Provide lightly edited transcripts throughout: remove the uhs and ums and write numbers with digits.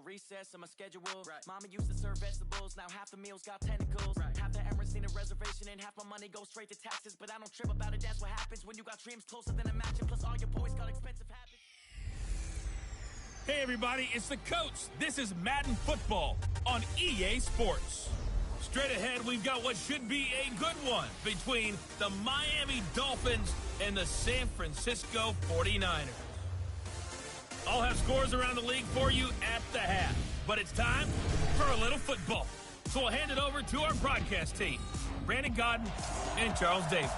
recess on my schedule. Mama used to serve vegetables, now half the meals got tentacles. Half the Emirates need a reservation and half my money goes straight to taxes. But I don't trip about it, that's what happens when you got dreams closer than a mansion. Plus all your boys got expensive habits. Hey everybody, it's the coach. This is Madden Football on EA Sports. Straight ahead, we've got what should be a good one between the Miami Dolphins and the San Francisco 49ers. I'll have scores around the league for you at the half, but it's time for a little football. So we'll hand it over to our broadcast team, Brandon Godden and Charles Davis.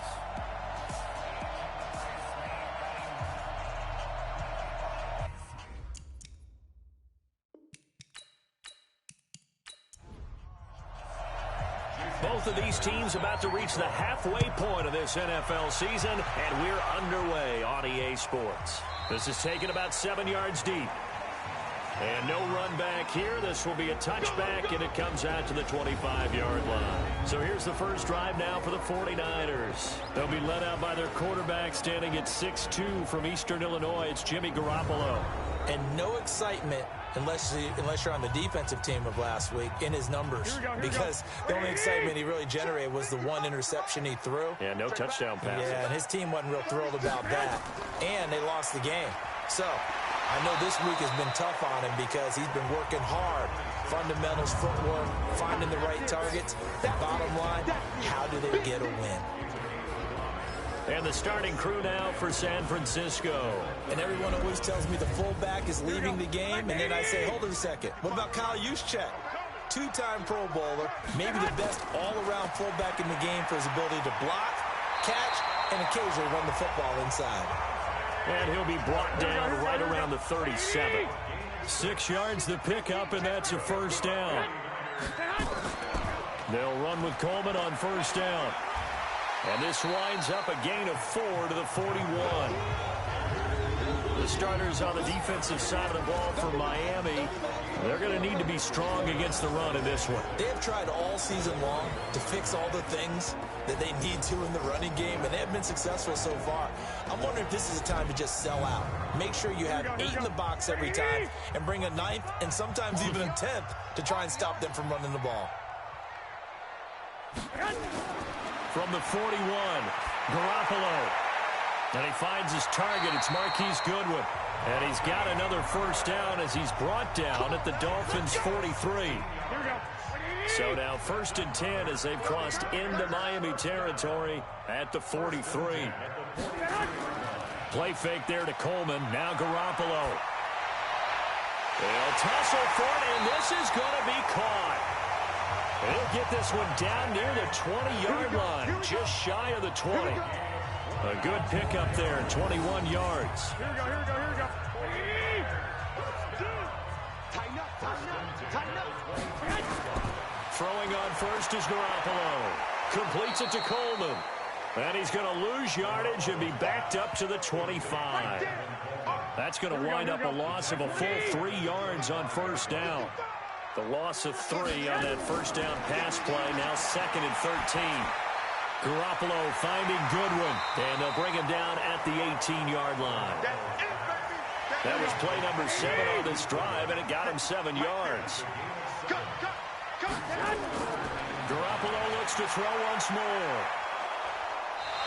Both of these teams about to reach the halfway point of this NFL season, and we're underway on EA Sports. This is taken about 7 yards deep. And no run back here. This will be a touchback, and it comes out to the 25-yard line. So here's the first drive now for the 49ers. They'll be led out by their quarterback standing at 6'2" from Eastern Illinois. It's Jimmy Garoppolo. And no excitement unless you're on the defensive team of last week in his numbers. Because the only excitement he really generated was the one interception he threw. Yeah, no touchdown pass. Yeah, and his team wasn't real thrilled about that. And they lost the game. So I know this week has been tough on him because he's been working hard. Fundamentals, footwork, finding the right targets. Bottom line, how do they get a win? And the starting crew now for San Francisco. And everyone always tells me the fullback is leaving the game, and then I say, hold it a second. What about Kyle Juszczyk? Two-time Pro Bowler, maybe the best all-around fullback in the game for his ability to block, catch, and occasionally run the football inside. And he'll be brought down right around the 37. 6 yards the pickup, and that's a first down. They'll run with Coleman on first down. And this winds up a gain of 4 to the 41. The starters on the defensive side of the ball for Miami, they're going to need to be strong against the run in this one. They have tried all season long to fix all the things that they need to in the running game, and they have been successful so far. I'm wondering if this is a time to just sell out. Make sure you have 8 in the box every time and bring a 9th and sometimes even a 10th to try and stop them from running the ball. From the 41, Garoppolo. And he finds his target. It's Marquise Goodwin. And he's got another first down as he's brought down at the Dolphins' 43. So now 1st and 10 as they've crossed into Miami territory at the 43. Play fake there to Coleman. Now Garoppolo. They'll tussle for it, and this is going to be caught. They'll get this one down near the 20-yard line, just shy of the 20. A good pickup there, 21 yards. Here we go. Tighten up. Throwing on first is Garoppolo. Completes it to Coleman. And he's going to lose yardage and be backed up to the 25. That's going to wind up a loss of a full 3 yards on first down. The loss of 3 on that first down pass play, now 2nd and 13. Garoppolo finding Goodwin, and they'll bring him down at the 18-yard line. That was play number 7 on this drive, and it got him 7 yards. Garoppolo looks to throw once more.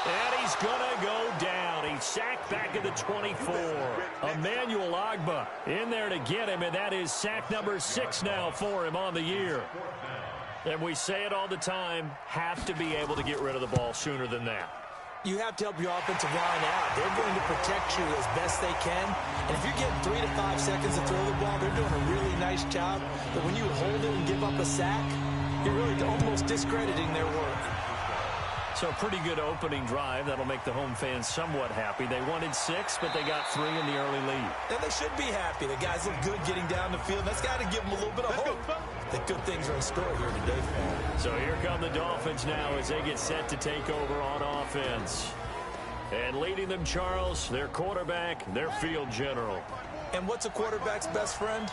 And he's going to go down. He's sacked back at the 24. Emmanuel Ogbah in there to get him, and that is sack number 6 now for him on the year. And we say it all the time, have to be able to get rid of the ball sooner than that. You have to help your offensive line out. They're going to protect you as best they can. And if you're getting 3 to 5 seconds to throw the ball, they're doing a really nice job. But when you hold it and give up a sack, you're really almost discrediting their work. So a pretty good opening drive. That'll make the home fans somewhat happy. They wanted 6, but they got 3 in the early lead. And they should be happy. The guys look good getting down the field. That's got to give them a little bit of hope that good things are in store here today for them. So here come the Dolphins now as they get set to take over on offense. And leading them, Charles, their quarterback, their field general. And what's a quarterback's best friend?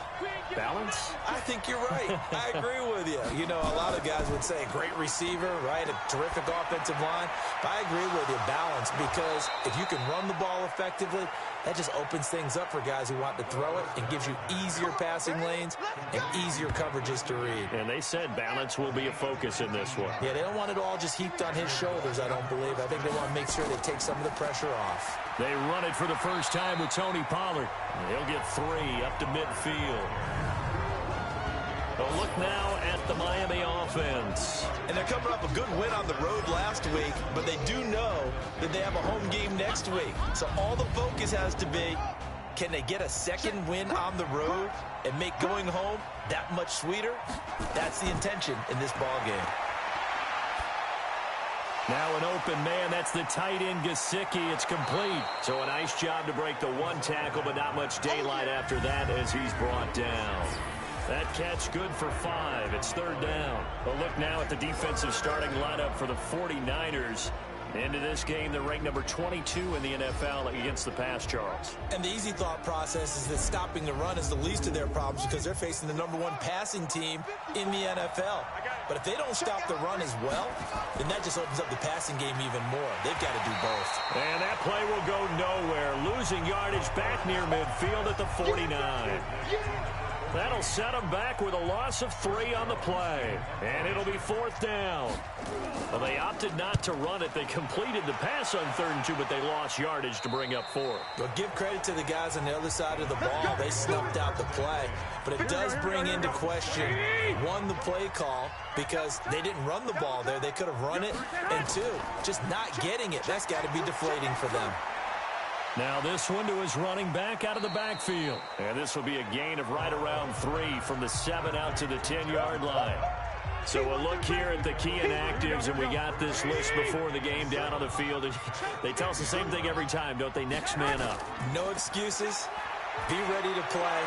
Balance? I think you're right. I agree with you. You know, a lot of guys would say great receiver, right? A terrific offensive line. But I agree with you, balance, because if you can run the ball effectively, that just opens things up for guys who want to throw it and gives you easier passing lanes and easier coverages to read. And they said balance will be a focus in this one. Yeah, they don't want it all just heaped on his shoulders, I don't believe. I think they want to make sure they take some of the pressure off. They run it for the first time with Tony Pollard. He'll get 3 up to midfield. A look now at the Miami offense. And they're coming off a good win on the road last week, but they do know that they have a home game next week. So all the focus has to be, can they get a second win on the road and make going home that much sweeter? That's the intention in this ball game. Now an open man, that's the tight end Gesicki. It's complete. So a nice job to break the 1 tackle, but not much daylight after that as he's brought down. That catch good for 5. It's 3rd down. A look now at the defensive starting lineup for the 49ers. Into this game, they're ranked number 22 in the NFL against the pass, Charles. And the easy thought process is that stopping the run is the least of their problems because they're facing the number 1 passing team in the NFL. But if they don't stop the run as well, then that just opens up the passing game even more. They've got to do both. And that play will go nowhere. Losing yardage back near midfield at the 49. That'll set them back with a loss of 3 on the play. And it'll be 4th down. Well, they opted not to run it. They completed the pass on 3rd and 2, but they lost yardage to bring up 4. Well, give credit to the guys on the other side of the ball. They snuffed out the play. But it does bring into question, 1, the play call, because they didn't run the ball there. They could have run it. And 2, just not getting it. That's got to be deflating for them. Now this one to his running back out of the backfield. And this will be a gain of right around 3 from the 7 out to the 10-yard line. So a look here at the key inactives, and we got this list before the game down on the field. And they tell us the same thing every time, don't they? Next man up. No excuses. Be ready to play.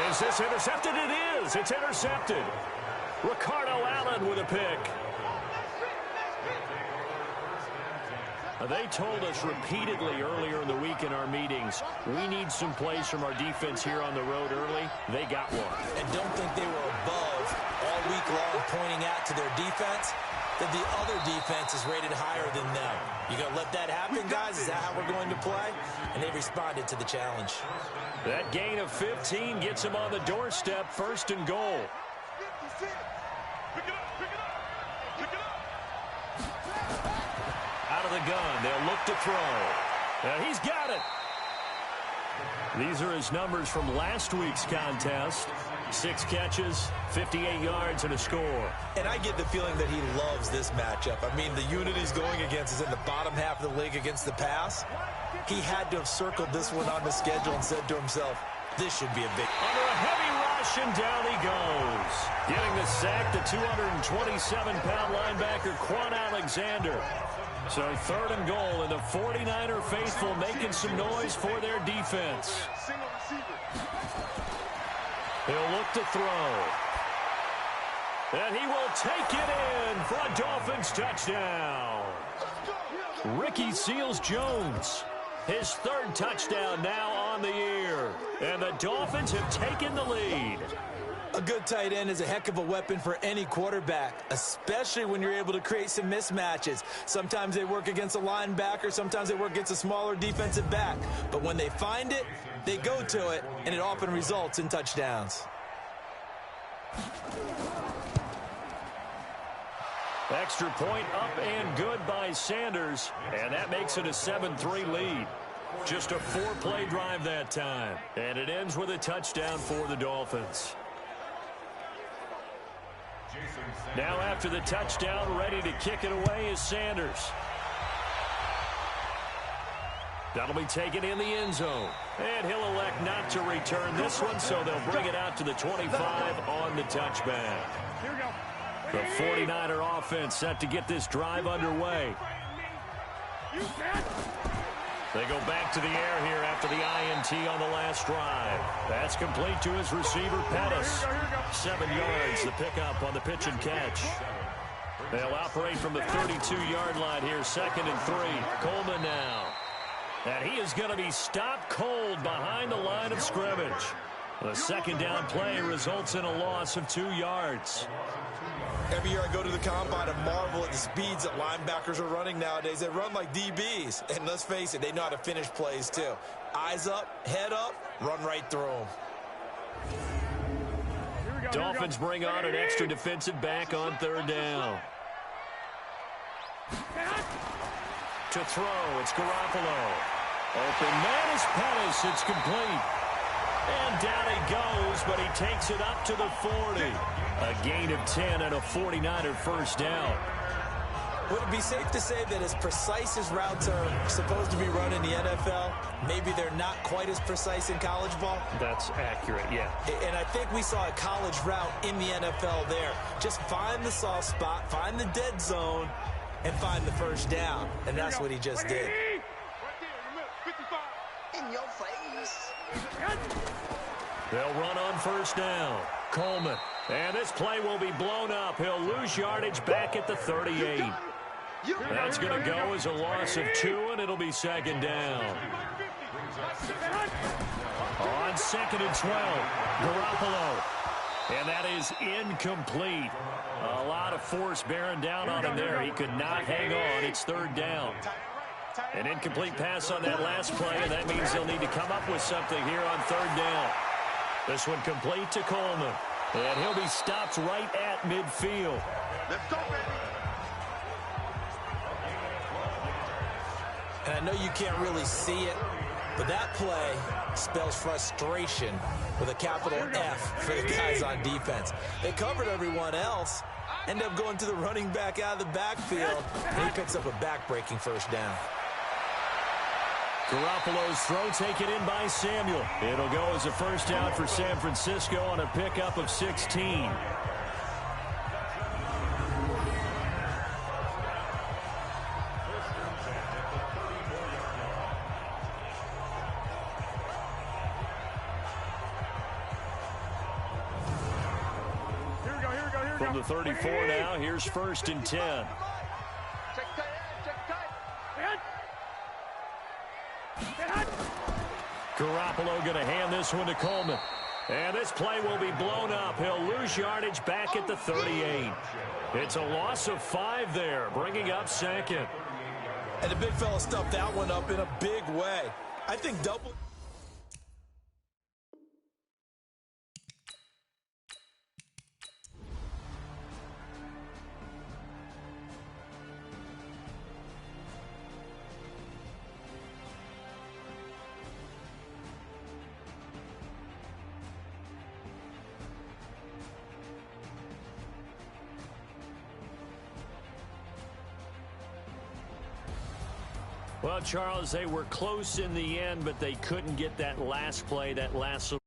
Is this intercepted? It is. It's intercepted. Ricardo Allen with a pick. They told us repeatedly earlier in the week in our meetings, we need some plays from our defense here on the road early. They got one. And don't think they were above all week long pointing out to their defense that the other defense is rated higher than them. You going to let that happen, guys? Is that how we're going to play? And they responded to the challenge. That gain of 15 gets them on the doorstep, 1st and goal. Out of the gun, they'll look to throw. And he's got it. These are his numbers from last week's contest. 6 catches, 58 yards, and a score. And I get the feeling that he loves this matchup. I mean, the unit he's going against is in the bottom half of the league against the pass. He had to have circled this one on the schedule and said to himself, this should be a big... Under a heavy rush, and down he goes. Getting the sack, the 227-pound linebacker, Quan Alexander. So 3rd and goal, and the 49er faithful making some noise for their defense. He'll look to throw. And he will take it in for a Dolphins touchdown. Ricky Seals-Jones, his 3rd touchdown now on the year. And the Dolphins have taken the lead. A good tight end is a heck of a weapon for any quarterback, especially when you're able to create some mismatches. Sometimes they work against a linebacker, sometimes they work against a smaller defensive back. But when they find it, they go to it, and it often results in touchdowns. Extra point up and good by Sanders, and that makes it a 7-3 lead. Just a 4-play drive that time, and it ends with a touchdown for the Dolphins. Now after the touchdown, ready to kick it away is Sanders. That'll be taken in the end zone. And he'll elect not to return this one, so they'll bring it out to the 25 on the touchback. The 49er offense set to get this drive underway. They go back to the air here after the INT on the last drive. That's complete to his receiver, Pettis. 7 yards, the pickup on the pitch and catch. They'll operate from the 32-yard line here, 2nd and 3. Coleman now. And he is going to be stopped cold behind the line of scrimmage. The second down play results in a loss of 2 yards. Every year I go to the combine and marvel at the speeds that linebackers are running nowadays. They run like DBs. And let's face it, they know how to finish plays too. Eyes up, head up, run right through them. Dolphins bring on an extra defensive back on third down. To throw, it's Garoppolo. Open man is Pettis. It's complete. And down he goes, but he takes it up to the 40. A gain of 10 and a 49er first down. Would it be safe to say that as precise as routes are supposed to be run in the NFL, maybe they're not quite as precise in college ball? That's accurate, yeah. And I think we saw a college route in the NFL there. Just find the soft spot, find the dead zone, and find the first down. And that's what he just did. In your face. They'll run on first down. Coleman. And this play will be blown up. He'll lose yardage back at the 38. That's going to go as a loss of 2, and it'll be second down. On 2nd and 12, Garoppolo. And that is incomplete. A lot of force bearing down on him there. He could not hang on. It's third down. An incomplete pass on that last play, and that means they'll need to come up with something here on third down. This one complete to Coleman. And he'll be stopped right at midfield. Let's go, baby. And I know you can't really see it, but that play spells frustration with a capital F for the guys on defense. They covered everyone else, end up going to the running back out of the backfield, and he picks up a back-breaking first down. Garoppolo's throw taken in by Samuel. It'll go as a first down for San Francisco on a pickup of 16. From the 34 now, here's 1st and 10. Check tight. Garoppolo going to hand this one to Coleman. And this play will be blown up. He'll lose yardage back at the 38. It's a loss of 5 there, bringing up 2nd. And the big fella stuffed that one up in a big way. I think double... Well, Charles, they were close in the end, but they couldn't get that last play, that last